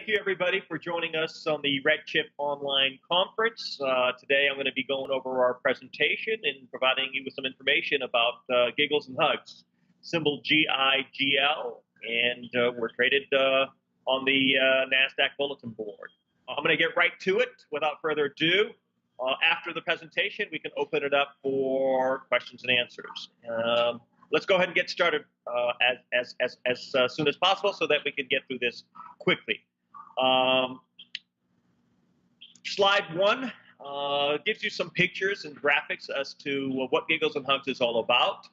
Thank you, everybody, for joining us on the RedChip online conference. Today, I'm going to be going over our presentation and providing you with some information about Giggles N Hugs, symbol GIGL, and we're traded on the NASDAQ bulletin board. I'm going to get right to it without further ado. After the presentation, we can open it up for questions and answers. Let's go ahead and get started as soon as possible so that we can get through this quickly. Slide 1 gives you some pictures and graphics as to what Giggles N Hugs is all about.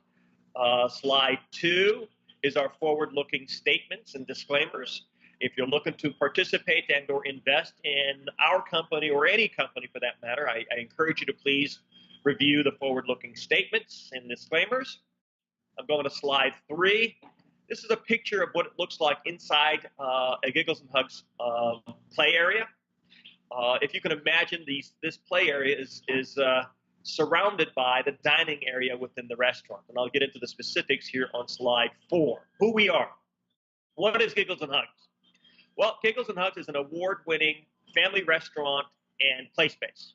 Slide 2 is our forward-looking statements and disclaimers. If you're looking to participate and or invest in our company or any company for that matter, I encourage you to please review the forward-looking statements and disclaimers. I'm going to slide 3. This is a picture of what it looks like inside a Giggles N Hugs play area. If you can imagine, this play area is surrounded by the dining area within the restaurant. And I'll get into the specifics here on slide 4. Who we are. What is Giggles N Hugs? Well, Giggles N Hugs is an award-winning family restaurant and play space.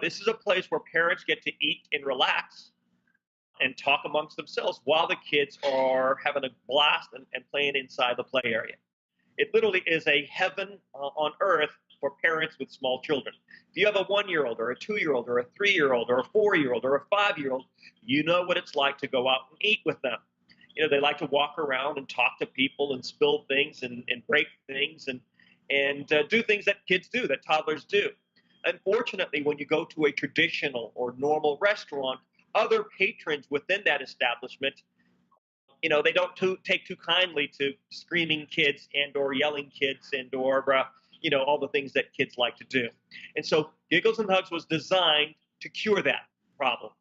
This is a place where parents get to eat and relax and talk amongst themselves while the kids are having a blast and playing inside the play area. It literally is a heaven on earth for parents with small children. If you have a 1-year-old or a 2-year-old or a 3-year-old or a 4-year-old or a 5-year-old, you know what it's like to go out and eat with them. You know, they like to walk around and talk to people and spill things and break things and do things that kids do, that toddlers do. Unfortunately, when you go to a traditional or normal restaurant, other patrons within that establishment, you know, they don't take too kindly to screaming kids and or yelling kids and or, you know, all the things that kids like to do. And so Giggles N Hugs was designed to cure that problem.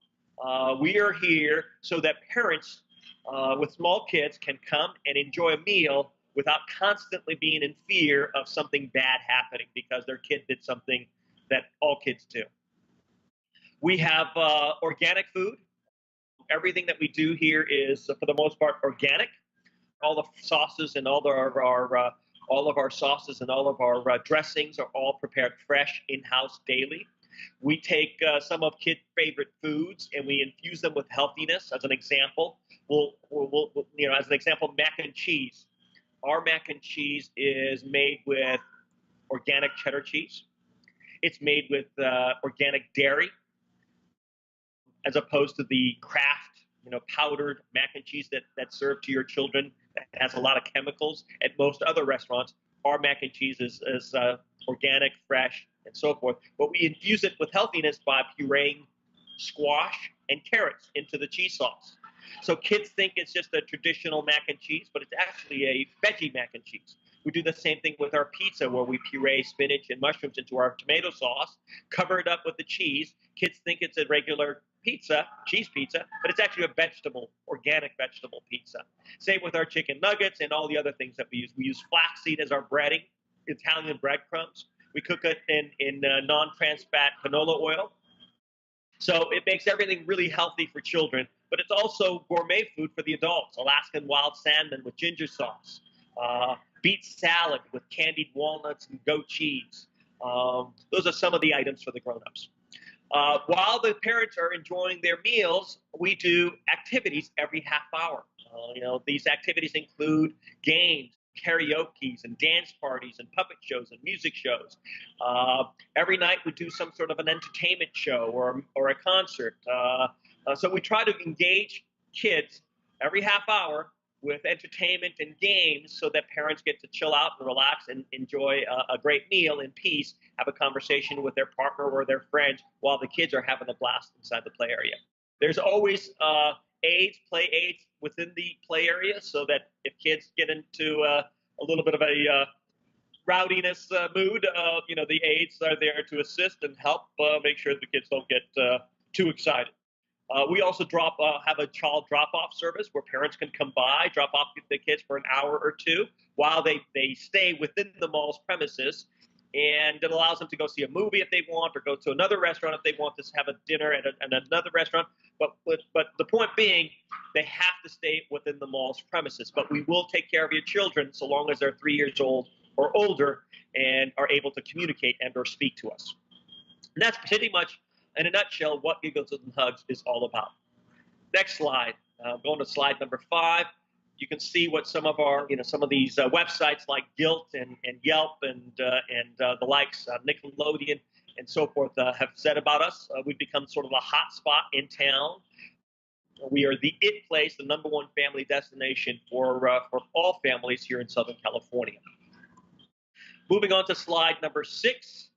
We are here so that parents with small kids can come and enjoy a meal without constantly being in fear of something bad happening because their kid did something that all kids do. We have organic food. Everything that we do here is, for the most part, organic. All the sauces and all of our sauces and all of our dressings are all prepared fresh in-house daily. We take some of kids' favorite foods and we infuse them with healthiness. As an example, as an example, mac and cheese. Our mac and cheese is made with organic cheddar cheese. It's made with organic dairy, as opposed to the Kraft, powdered mac and cheese that's served to your children that has a lot of chemicals at most other restaurants. Our mac and cheese is organic, fresh, and so forth. But we infuse it with healthiness by pureeing squash and carrots into the cheese sauce. So kids think it's just a traditional mac and cheese, but it's actually a veggie mac and cheese. We do the same thing with our pizza, where we puree spinach and mushrooms into our tomato sauce, cover it up with the cheese. Kids think it's a regular pizza, cheese pizza, but it's actually a organic vegetable pizza. Same with our chicken nuggets and all the other things that we use. We use flaxseed as our breading, Italian breadcrumbs. We cook it in non-trans fat canola oil. So it makes everything really healthy for children, but it's also gourmet food for the adults. Alaskan wild salmon with ginger sauce. Beet salad with candied walnuts and goat cheese. Those are some of the items for the grown-ups. While the parents are enjoying their meals, we do activities every half hour. These activities include games, karaoke, and dance parties, and puppet shows, and music shows. Every night we do some sort of an entertainment show or a concert. So we try to engage kids every half hour with entertainment and games so that parents get to chill out and relax and enjoy a great meal in peace, have a conversation with their partner or their friends while the kids are having a blast inside the play area. There's always play aids within the play area so that if kids get into a little bit of a rowdiness mood, the aids are there to assist and help make sure the kids don't get too excited. We also have a child drop-off service where parents can come by, drop off the kids for an hour or two while they stay within the mall's premises. And it allows them to go see a movie if they want, or go to another restaurant if they want to have a dinner at another restaurant. But the point being, they have to stay within the mall's premises. But we will take care of your children so long as they're 3 years old or older and are able to communicate and or speak to us. And that's pretty much, in a nutshell, what Giggles and Hugs is all about. Next slide. Going to slide number 5. You can see what some of our, some of these websites like Gilt and Yelp and the likes, Nickelodeon and so forth, have said about us. We've become sort of a hot spot in town. We are the it place, the #1 family destination for all families here in Southern California. Moving on to slide number 6.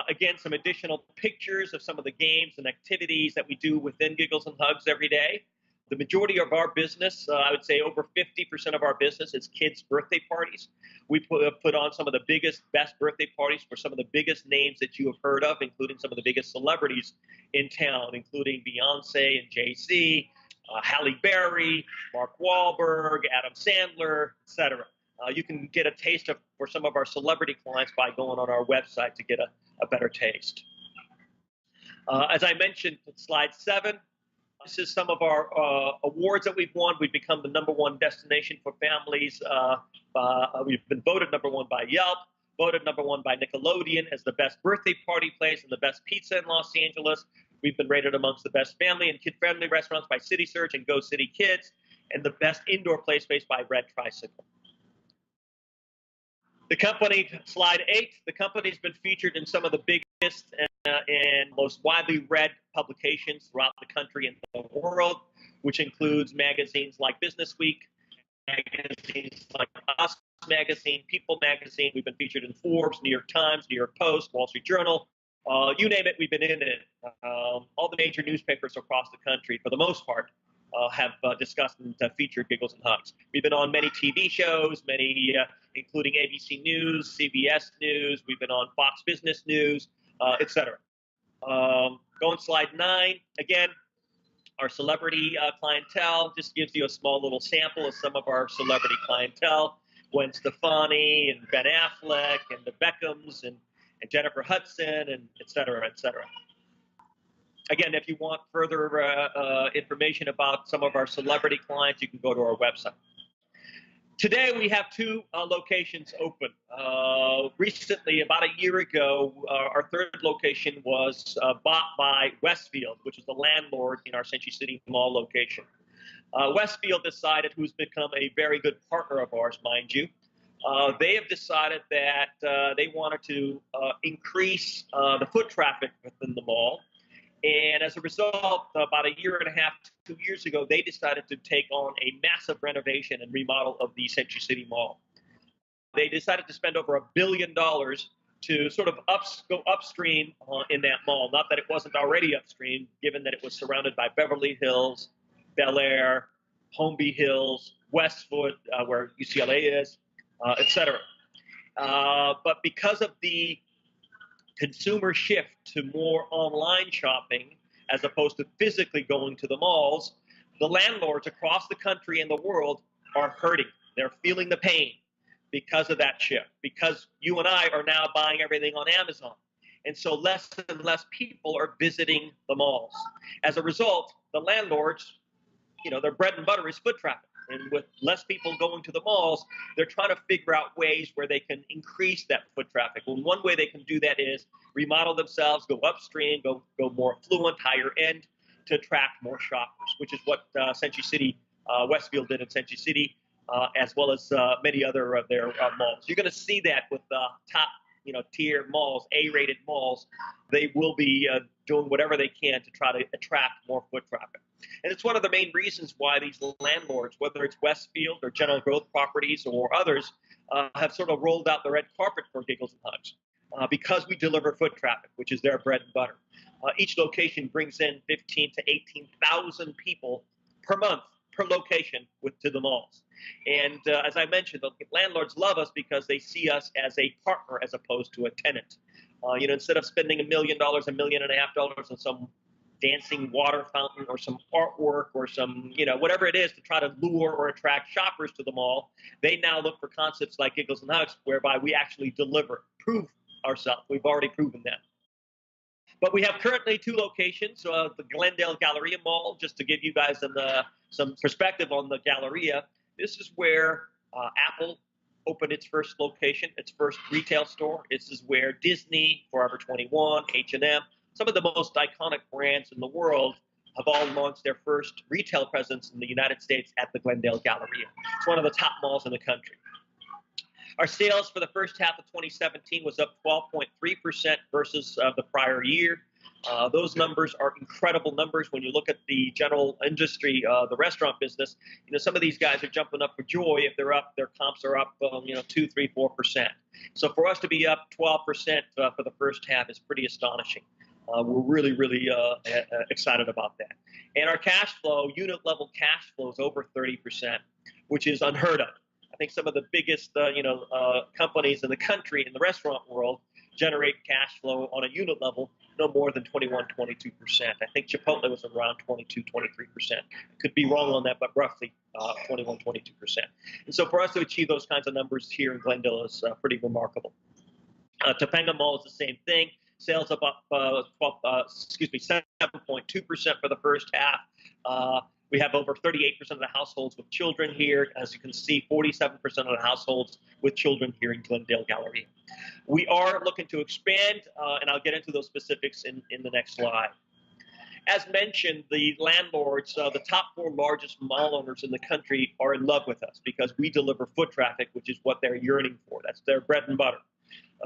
Again, some additional pictures of some of the games and activities that we do within Giggles and Hugs every day. The majority of our business, I would say over 50% of our business, is kids' birthday parties. We put on some of the biggest, best birthday parties for some of the biggest names that you have heard of, including some of the biggest celebrities in town, including Beyonce and Jay-Z, Halle Berry, Mark Wahlberg, Adam Sandler, etc. You can get a taste for some of our celebrity clients by going on our website to get a better taste. As I mentioned in slide 7, this is some of our awards that we've won. We've become the #1 destination for families. We've been voted #1 by Yelp, voted #1 by Nickelodeon as the best birthday party place and the best pizza in Los Angeles. We've been rated amongst the best family and kid-friendly restaurants by City Search and Go City Kids, and the best indoor play space by Red Tricycle. The company, slide 8, the company's been featured in some of the biggest and most widely read publications throughout the country and the world, which includes magazines like Businessweek, magazines like Us Magazine, People Magazine. We've been featured in Forbes, New York Times, New York Post, Wall Street Journal. You name it, we've been in it. All the major newspapers across the country, for the most part, have discussed and featured Giggles and Hugs. We've been on many TV shows, many including ABC News, CBS News. We've been on Fox Business News, etc. Going slide 9. Again, our celebrity clientele just gives you a small little sample of some of our celebrity clientele. Gwen Stefani and Ben Affleck and the Beckhams and Jennifer Hudson and et cetera, et cetera. Again, if you want further information about some of our celebrity clients, you can go to our website. Today, we have 2 locations open. Recently, about a year ago, our 3rd location was bought by Westfield, which is the landlord in our Century City Mall location. Westfield decided, who's become a very good partner of ours, mind you, they have decided that they wanted to increase the foot traffic within the mall. And as a result, about a year and a half, 2 years ago, they decided to take on a massive renovation and remodel of the Century City Mall. They decided to spend over $1 billion to sort of go upstream in that mall. Not that it wasn't already upstream, given that it was surrounded by Beverly Hills, Bel Air, Holmby Hills, Westwood, where UCLA is, et cetera. But because of the consumer shift to more online shopping as opposed to physically going to the malls, the landlords across the country and the world are hurting. They're feeling the pain because of that shift, because you and I are now buying everything on Amazon. And so less and less people are visiting the malls. As a result, the landlords, their bread and butter is foot traffic. And with less people going to the malls, they're trying to figure out ways where they can increase that foot traffic. Well, one way they can do that is remodel themselves, go upstream, go more affluent, higher end to attract more shoppers, which is what Century City, Westfield did in Century City, as well as many other of their malls. You're going to see that with top tier malls, A-rated malls. They will be doing whatever they can to try to attract more foot traffic. And it's one of the main reasons why these landlords, whether it's Westfield or General Growth Properties or others, have sort of rolled out the red carpet for Giggles and Hugs because we deliver foot traffic, which is their bread and butter. Each location brings in 15,000 to 18,000 people per month per location to the malls. And as I mentioned, the landlords love us because they see us as a partner as opposed to a tenant. Instead of spending $1 million, $1.5 million on some dancing water fountain or some artwork or some, whatever it is to try to lure or attract shoppers to the mall, they now look for concepts like Giggles and Hugs, whereby we actually deliver, prove ourselves. We've already proven that. But we have currently 2 locations, the Glendale Galleria Mall, just to give you guys some perspective on the Galleria. This is where Apple, opened its first location, its first retail store. This is where Disney, Forever 21, H&M, some of the most iconic brands in the world have all launched their first retail presence in the United States at the Glendale Galleria. It's one of the top malls in the country. Our sales for the first half of 2017 was up 12.3% versus the prior year. Those numbers are incredible numbers when you look at the general industry, the restaurant business. You know, some of these guys are jumping up for joy if they're up. Their comps are up, 2, 3, 4%. So for us to be up 12% for the first half is pretty astonishing. We're really, really excited about that. And our cash flow, unit level cash flow, is over 30%, which is unheard of. I think some of the biggest, companies in the country, in the restaurant world, generate cash flow on a unit level no more than 21, 22%. I think Chipotle was around 22, 23%. I could be wrong on that, but roughly 21, 22%. And so for us to achieve those kinds of numbers here in Glendale is pretty remarkable. Topanga Mall is the same thing. Sales up 7.2% for the first half. We have over 38% of the households with children here. As you can see, 47% of the households with children here in Glendale Galleria. We are looking to expand, and I'll get into those specifics in the next slide. As mentioned, the landlords, the top 4 largest mall owners in the country, are in love with us because we deliver foot traffic, which is what they're yearning for. That's their bread and butter.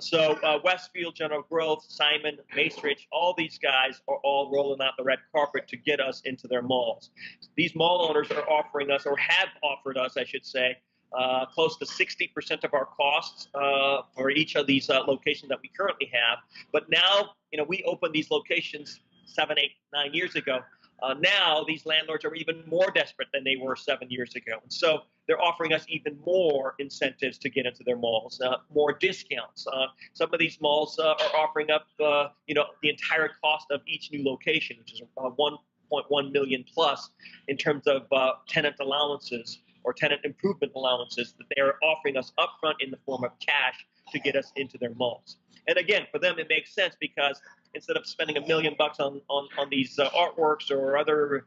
So Westfield, General Growth, Simon, Macerich, all these guys are all rolling out the red carpet to get us into their malls. These mall owners are offering us, or have offered us, I should say, close to 60% of our costs for each of these locations that we currently have. But now, we opened these locations 7, 8, 9 years ago. Now these landlords are even more desperate than they were 7 years ago. And so they're offering us even more incentives to get into their malls, more discounts. Some of these malls are offering up, the entire cost of each new location, which is 1.1 million plus in terms of tenant allowances or tenant improvement allowances that they are offering us upfront in the form of cash to get us into their malls. And again, for them, it makes sense because instead of spending $1 million on these artworks or other,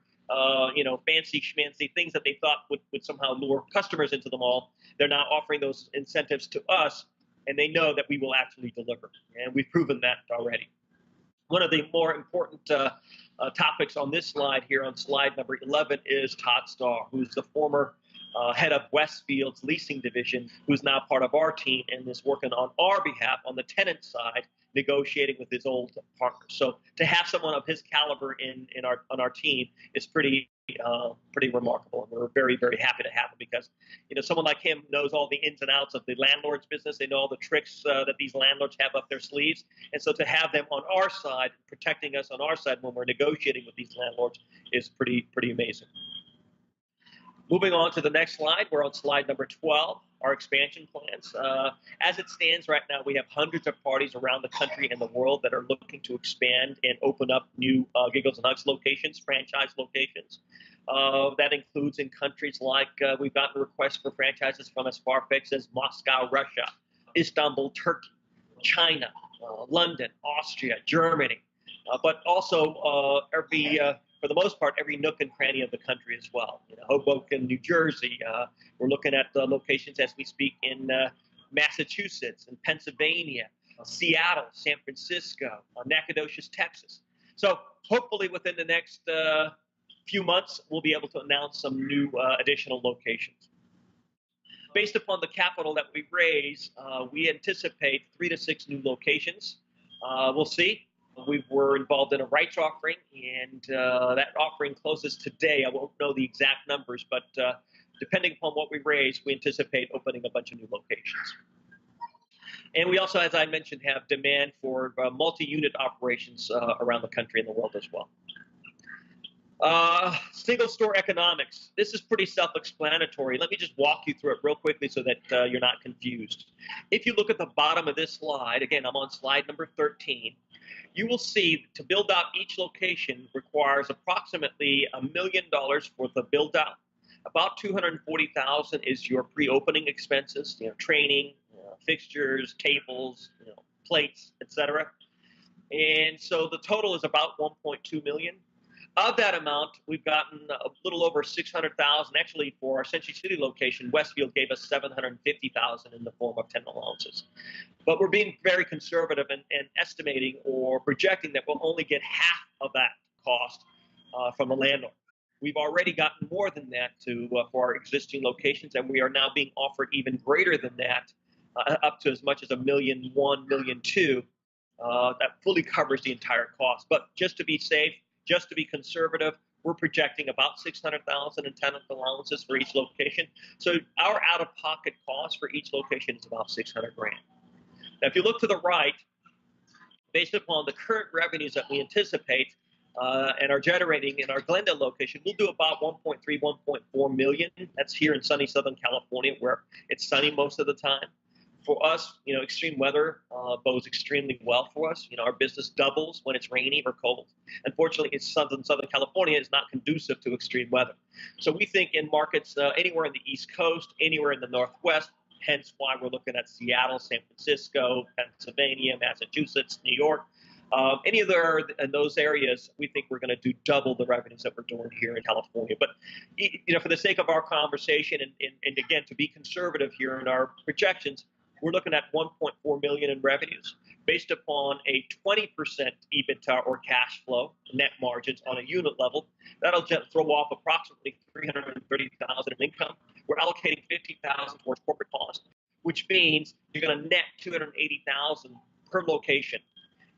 fancy schmancy things that they thought would somehow lure customers into the mall, they're now offering those incentives to us, and they know that we will actually deliver. And we've proven that already. One of the more important topics on this slide here, on slide number 11, is Todd Starr, who's the former head of Westfield's leasing division, who's now part of our team and is working on our behalf on the tenant side, negotiating with his old partners. So to have someone of his caliber on our team is pretty remarkable, and we're very, very happy to have him because someone like him knows all the ins and outs of the landlord's business. They know all the tricks that these landlords have up their sleeves, and so to have them on our side, protecting us on our side when we're negotiating with these landlords, is pretty amazing. Moving on to the next slide, we're on slide number 12, our expansion plans. As it stands right now, we have hundreds of parties around the country and the world that are looking to expand and open up new Giggles N Hugs locations, franchise locations. That includes in countries like, we've gotten requests for franchises from as far-fetched as Moscow, Russia, Istanbul, Turkey, China, London, Austria, Germany, but also for the most part, every nook and cranny of the country as well. Hoboken, New Jersey. We're looking at locations as we speak in Massachusetts and Pennsylvania, Seattle, San Francisco, Nacogdoches, Texas. So hopefully within the next few months, we'll be able to announce some new additional locations. Based upon the capital that we raise, we anticipate 3 to 6 new locations. We'll see. We were involved in a rights offering, and that offering closes today. I won't know the exact numbers, but depending upon what we raise, we anticipate opening a bunch of new locations. And we also, as I mentioned, have demand for multi-unit operations around the country and the world as well. Single store economics. This is pretty self-explanatory. Let me just walk you through it real quickly so that you're not confused. If you look at the bottom of this slide, again, I'm on slide number 13, you will see to build out each location requires approximately $1 million for the build out. About $240,000 is your pre-opening expenses, training, fixtures, tables, plates, etc. And so the total is about $1.2 million. Of that amount, we've gotten a little over 600,000. Actually, for our Century City location, Westfield gave us 750,000 in the form of tenant allowances. But we're being very conservative and estimating or projecting that we'll only get half of that cost from the landlord. We've already gotten more than that for our existing locations, and we are now being offered even greater than that, up to as much as $1.1 million, $1.2 million. That fully covers the entire cost. But just to be safe, just to be conservative, we're projecting about 600,000 in tenant allowances for each location. So our out-of-pocket cost for each location is about 600 grand. Now, if you look to the right, based upon the current revenues that we anticipate and are generating in our Glendale location, we'll do about 1.3, 1.4 million. That's here in sunny Southern California, where it's sunny most of the time. For us, extreme weather bodes extremely well for us. Our business doubles when it's rainy or cold. Unfortunately, Southern California is not conducive to extreme weather. So we think in markets anywhere in the East Coast, anywhere in the Northwest, hence why we're looking at Seattle, San Francisco, Pennsylvania, Massachusetts, New York. Any other in those areas, we think we're going to do double the revenues that we're doing here in California. But for the sake of our conversation and again, to be conservative here in our projections, we're looking at 1.4 million in revenues based upon a 20% EBITDA or cash flow net margins on a unit level. That'll just throw off approximately 330,000 in income. We're allocating 50,000 towards corporate costs, which means you're going to net 280,000 per location.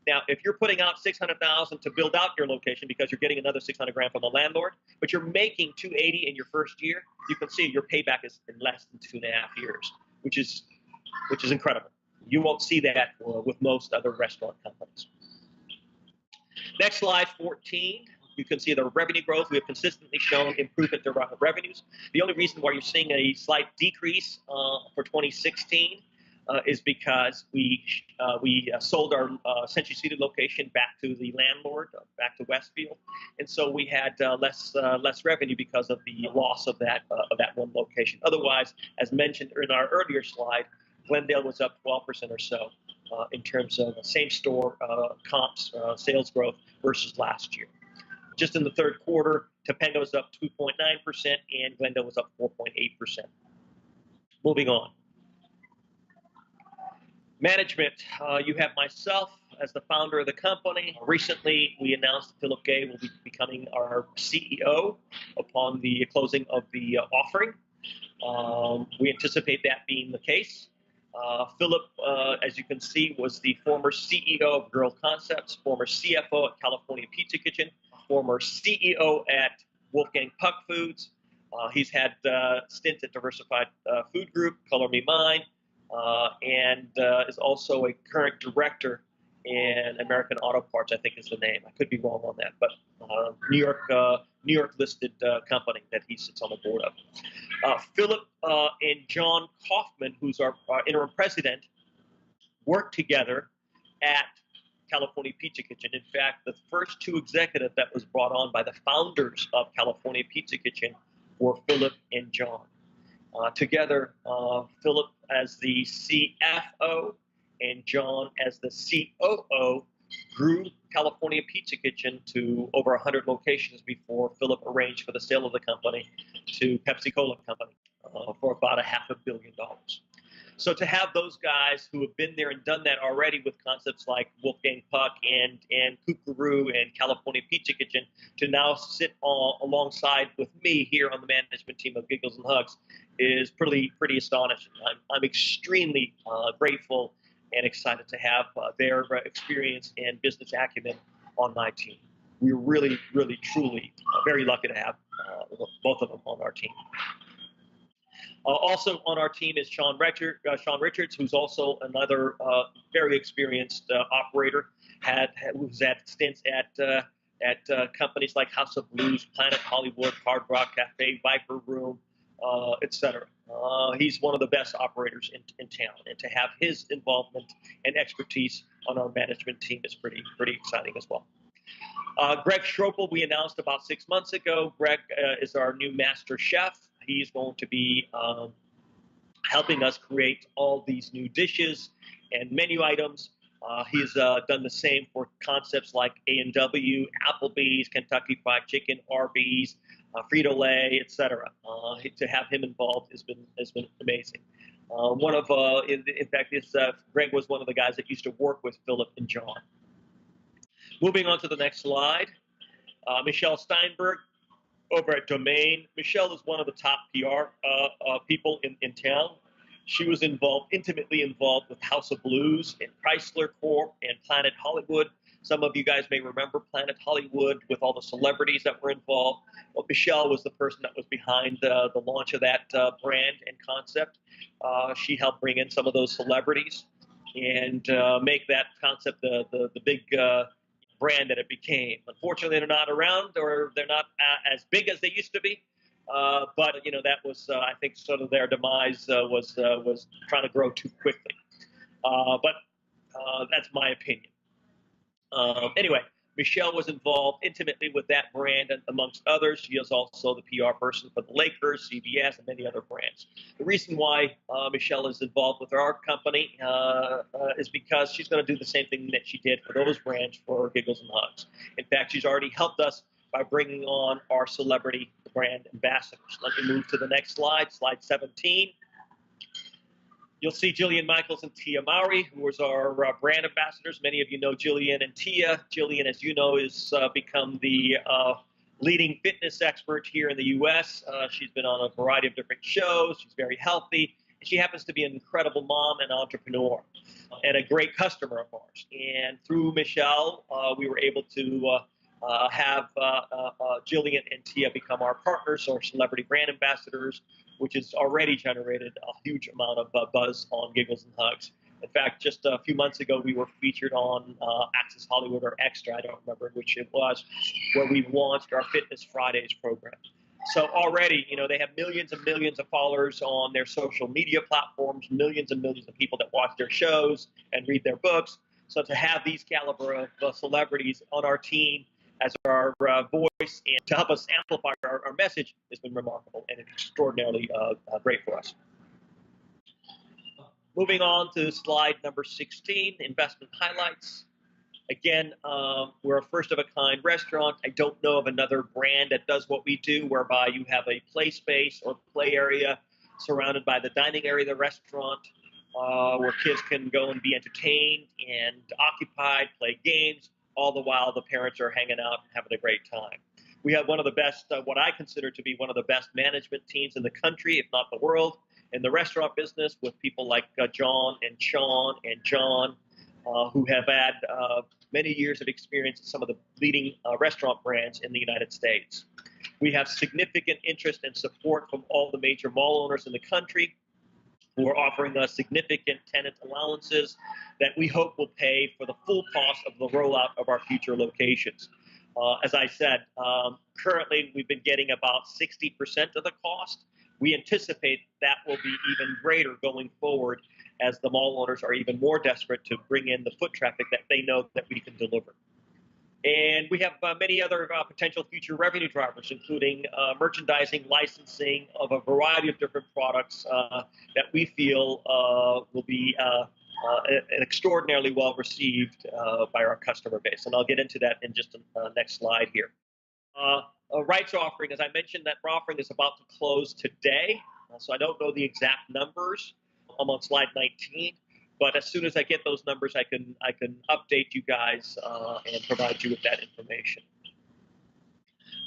Now, if you're putting out 600,000 to build out your location because you're getting another 600 grand from the landlord, but you're making 280 in your first year, you can see your payback is in less than 2.5 years, which is incredible. You won't see that with most other restaurant companies. Next slide, 14. You can see the revenue growth. We have consistently shown improvement in revenues. The only reason why you're seeing a slight decrease for 2016 is because we sold our Century City location back to the landlord, back to Westfield, and so we had less revenue because of the loss of that one location. Otherwise, as mentioned in our earlier slide, Glendale was up 12% or so in terms of same-store comps sales growth versus last year. Just in the third quarter, Topanga was up 2.9% and Glendale was up 4.8%. Moving on. Management, you have myself as the founder of the company. Recently, we announced that Philip Gay will be becoming our CEO upon the closing of the offering. We anticipate that being the case. Philip, as you can see, was the former CEO of Girl Concepts, former CFO at California Pizza Kitchen, former CEO at Wolfgang Puck Foods. He's had stints at Diversified Food Group, Color Me Mine, and is also a current director in American Auto Parts, I think is the name. I could be wrong on that, but New York listed company that he sits on the board of. Philip and John Kaufman, who's our interim president, worked together at California Pizza Kitchen. In fact, the first two executives that was brought on by the founders of California Pizza Kitchen were Philip and John. Together, Philip as the CFO and John as the COO grew California Pizza Kitchen to over 100 locations before Philip arranged for the sale of the company to Pepsi-Cola Company for about $500 million. So to have those guys who have been there and done that already with concepts like Wolfgang Puck and Kookaroo and California Pizza Kitchen to now sit alongside with me here on the management team of Giggles N Hugs is pretty astonishing. I'm extremely grateful and excited to have their experience and business acumen on my team. We're really, truly very lucky to have both of them on our team. Also on our team is Sean Richards, who's also another very experienced operator. Who's had stints at companies like House of Blues, Planet Hollywood, Hard Rock Cafe, Viper Room, etc. He's one of the best operators in town, and to have his involvement and expertise on our management team is pretty exciting as well. Greg Schropel, we announced about 6 months ago. Greg is our new master chef. He's going to be helping us create all these new dishes and menu items He's done the same for concepts like A&W, Applebee's, Kentucky Fried Chicken, Arby's, Frito-Lay, etc. To have him involved has been amazing. In fact, Greg was one of the guys that used to work with Philip and John. Moving on to the next slide, Michelle Steinberg over at Domain. Michelle is one of the top PR people in town. She was intimately involved with House of Blues and Chrysler Corp and Planet Hollywood. Some of you guys may remember Planet Hollywood with all the celebrities that were involved. Well, Michelle was the person that was behind the launch of that brand and concept. She helped bring in some of those celebrities and make that concept the big brand that it became. Unfortunately, they're not around, or they're not as big as they used to be. But that was, I think, sort of their demise was trying to grow too quickly. But that's my opinion. Anyway, Michelle was involved intimately with that brand, and amongst others, she is also the PR person for the Lakers, CBS, and many other brands. The reason why Michelle is involved with our company is because she's going to do the same thing that she did for those brands for Giggles N Hugs. In fact, she's already helped us by bringing on our celebrity brand ambassadors. Let me move to the next slide, slide 17. You'll see Jillian Michaels and Tia Mowry, who was our brand ambassadors. Many of you know Jillian and Tia. Jillian, as you know, has become the leading fitness expert here in the U.S. She's been on a variety of different shows. She's very healthy. And she happens to be an incredible mom and entrepreneur and a great customer of ours. And through Michelle, we were able to have Jillian and Tia become our partners or celebrity brand ambassadors, which has already generated a huge amount of buzz on Giggles N Hugs. In fact, just a few months ago, we were featured on Access Hollywood or Extra, I don't remember which it was, where we launched our Fitness Fridays program. So already, they have millions and millions of followers on their social media platforms, millions and millions of people that watch their shows and read their books. So to have these caliber of celebrities on our team as our voice and to help us amplify our message has been remarkable and extraordinarily great for us. Moving on to slide number 16, investment highlights. Again, we're a first-of-a-kind restaurant. I don't know of another brand that does what we do, whereby you have a play space or play area surrounded by the dining area of the restaurant, where kids can go and be entertained and occupied, play games, all the while the parents are hanging out and having a great time. We have one of the best, what I consider to be one of the best management teams in the country, if not the world, in the restaurant business, with people like John and Sean and John, who have had many years of experience in some of the leading restaurant brands in the United States. We have significant interest and support from all the major mall owners in the country, who are offering us significant tenant allowances that we hope will pay for the full cost of the rollout of our future locations. As I said, currently we've been getting about 60% of the cost. We anticipate that will be even greater going forward as the mall owners are even more desperate to bring in the foot traffic that they know that we can deliver. And we have many other potential future revenue drivers, including merchandising, licensing of a variety of different products that we feel will be extraordinarily well received by our customer base. And I'll get into that in just the next slide here. A rights offering, as I mentioned, that offering is about to close today. So I don't know the exact numbers. I'm on slide 19. But as soon as I get those numbers, I can update you guys and provide you with that information.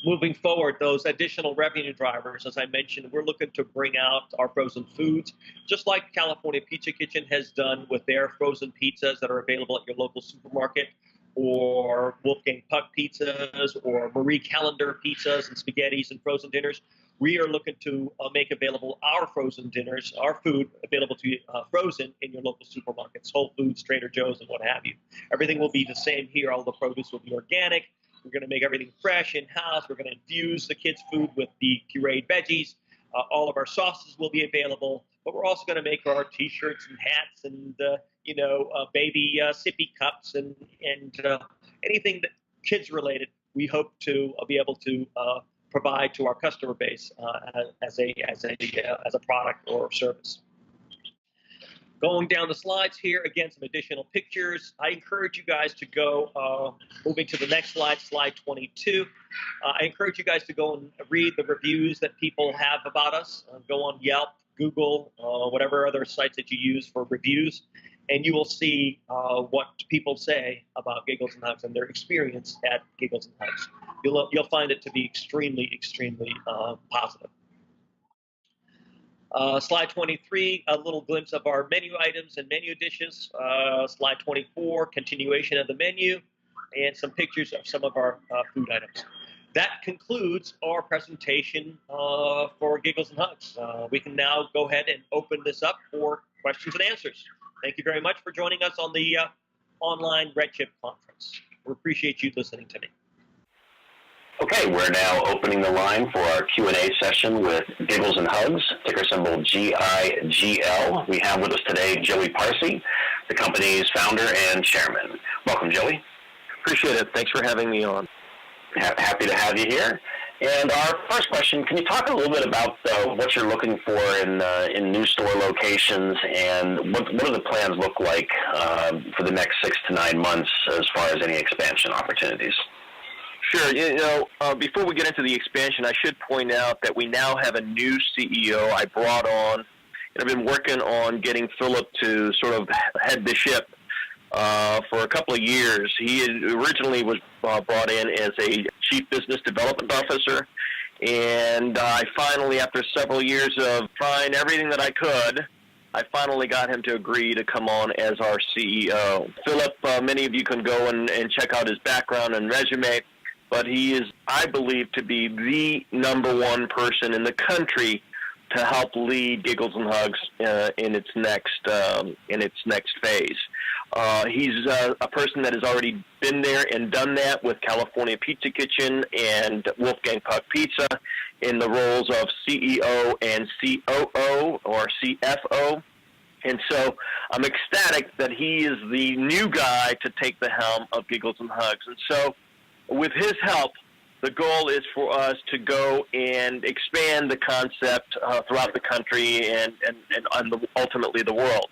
Moving forward, those additional revenue drivers, as I mentioned, we're looking to bring out our frozen foods, just like California Pizza Kitchen has done with their frozen pizzas that are available at your local supermarket, or Wolfgang Puck pizzas, or Marie Callender pizzas and spaghettis and frozen dinners. We are looking to make available our frozen dinners, our food available to you frozen in your local supermarkets, Whole Foods, Trader Joe's, and what have you. Everything will be the same here. All the produce will be organic. We're going to make everything fresh in-house. We're going to infuse the kids' food with the pureed veggies. All of our sauces will be available, but we're also going to make our T-shirts and hats and baby sippy cups and anything that kids related. We hope to be able to provide to our customer base as a product or service. Going down the slides here, again, some additional pictures. I encourage you guys to go, moving to the next slide, slide 22. I encourage you guys to go and read the reviews that people have about us. Go on Yelp, Google, whatever other sites that you use for reviews, and you will see what people say about Giggles and Hugs and their experience at Giggles and Hugs. You'll find it to be extremely, extremely positive. Slide 23, a little glimpse of our menu items and menu dishes. Slide 24, continuation of the menu, and some pictures of some of our food items. That concludes our presentation for Giggles and Hugs. We can now go ahead and open this up for questions and answers. Thank you very much for joining us on the online RedChip conference. We appreciate you listening to me. Okay, we're now opening the line for our Q&A session with Giggles and Hugs, ticker symbol GIGL. We have with us today Joey Parsi, the company's founder and chairman. Welcome, Joey. Appreciate it. Thanks for having me on. Happy to have you here. And our first question, can you talk a little bit about what you're looking for in new store locations, and what do the plans look like for the next 6 to 9 months as far as any expansion opportunities? Sure. Before we get into the expansion, I should point out that we now have a new CEO I brought on, and I've been working on getting Philip to sort of head the ship for a couple of years. He originally was brought in as a chief business development officer, and I finally, after several years of trying everything that I could, I finally got him to agree to come on as our CEO. Philip, many of you can go and check out his background and resume, but he is, I believe, to be the #1 person in the country to help lead Giggles and Hugs in its next phase. He's a person that has already been there and done that with California Pizza Kitchen and Wolfgang Puck Pizza in the roles of CEO and COO or CFO. And so I'm ecstatic that he is the new guy to take the helm of Giggles and Hugs. And so with his help, the goal is for us to go and expand the concept throughout the country and ultimately the world.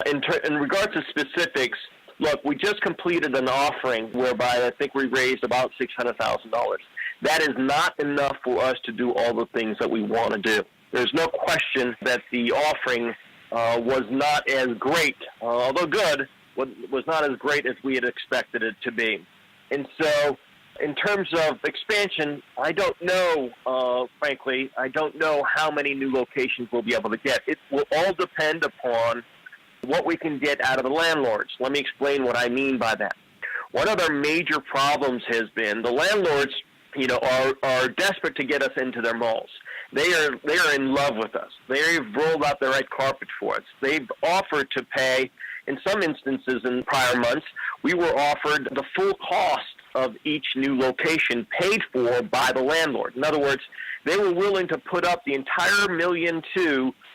In regards to specifics, look, we just completed an offering whereby I think we raised about $600,000. That is not enough for us to do all the things that we want to do. There's no question that the offering was not as great, although good, was not as great as we had expected it to be. And so in terms of expansion, I don't know, frankly, I don't know how many new locations we'll be able to get. It will all depend upon what we can get out of the landlords. Let me explain what I mean by that. One of our major problems has been the landlords, are desperate to get us into their malls. They are in love with us. They've rolled out the red carpet for us. They've offered to pay, in some instances in prior months, we were offered the full cost of each new location paid for by the landlord. In other words, they were willing to put up the entire $1.2 million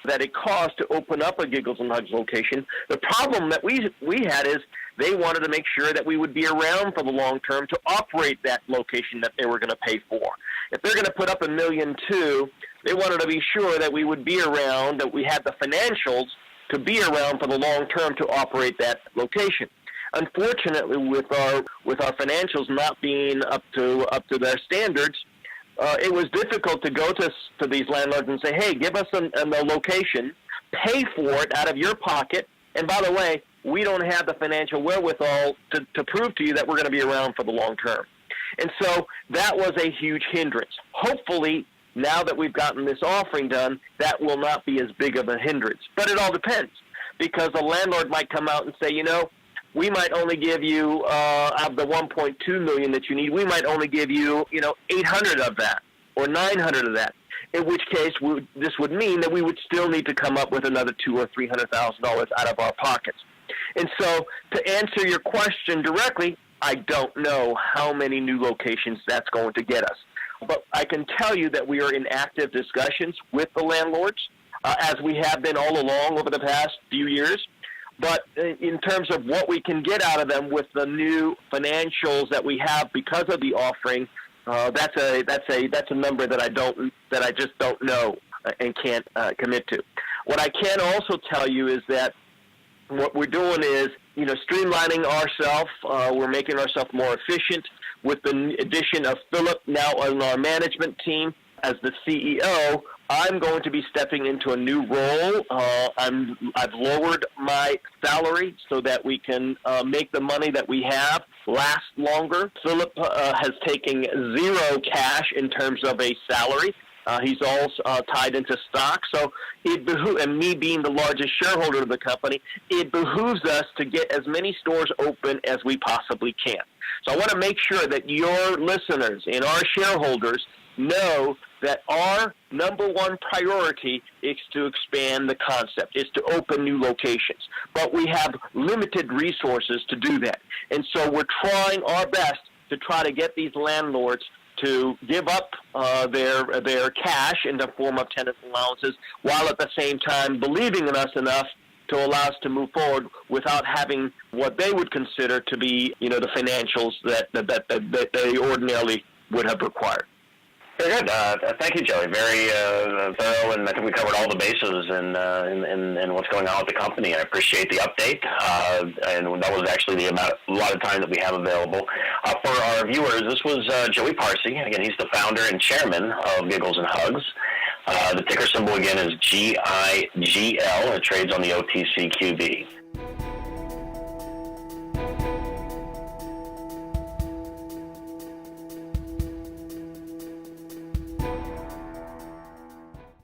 that it cost to open up a Giggles and Hugs location. The problem that we had is they wanted to make sure that we would be around for the long term to operate that location that they were going to pay for. If they're going to put up $1.2 million, they wanted to be sure that we would be around, that we had the financials to be around for the long term to operate that location. Unfortunately, with our financials not being up to their standards, it was difficult to go to these landlords and say, hey, give us a location, pay for it out of your pocket, and by the way, we don't have the financial wherewithal to prove to you that we're going to be around for the long term. And so that was a huge hindrance. Hopefully, now that we've gotten this offering done, that will not be as big of a hindrance. But it all depends, because a landlord might come out and say, we might only give you, of the $1.2 million that you need, we might only give you, 800 of that or 900 of that. In which case, this would mean that we would still need to come up with another $200,000 or $300,000 out of our pockets. And so, to answer your question directly, I don't know how many new locations that's going to get us. But I can tell you that we are in active discussions with the landlords, as we have been all along over the past few years. But in terms of what we can get out of them with the new financials that we have because of the offering, that's a number that I just don't know and can't commit to. What I can also tell you is that What we're doing is, streamlining ourselves. We're making ourselves more efficient with the addition of Philip now on our management team as the CEO. I'm going to be stepping into a new role. I've lowered my salary so that we can make the money that we have last longer. Philip has taken zero cash in terms of a salary. He's all tied into stock. So and me being the largest shareholder of the company, it behooves us to get as many stores open as we possibly can. So I want to make sure that your listeners and our shareholders know that our number one priority is to expand the concept, is to open new locations. But we have limited resources to do that. And so we're trying our best to try to get these landlords to give up their cash in the form of tenant allowances, while at the same time believing in us enough to allow us to move forward without having what they would consider to be, the financials that they ordinarily would have required. Very good. Thank you, Joey. Very thorough, and I think we covered all the bases in what's going on with the company. I appreciate the update, and that was actually a lot of time that we have available. For our viewers, this was Joey Parsi. Again, he's the founder and chairman of Giggles N Hugs. The ticker symbol, again, is GIGL. It trades on the OTCQB.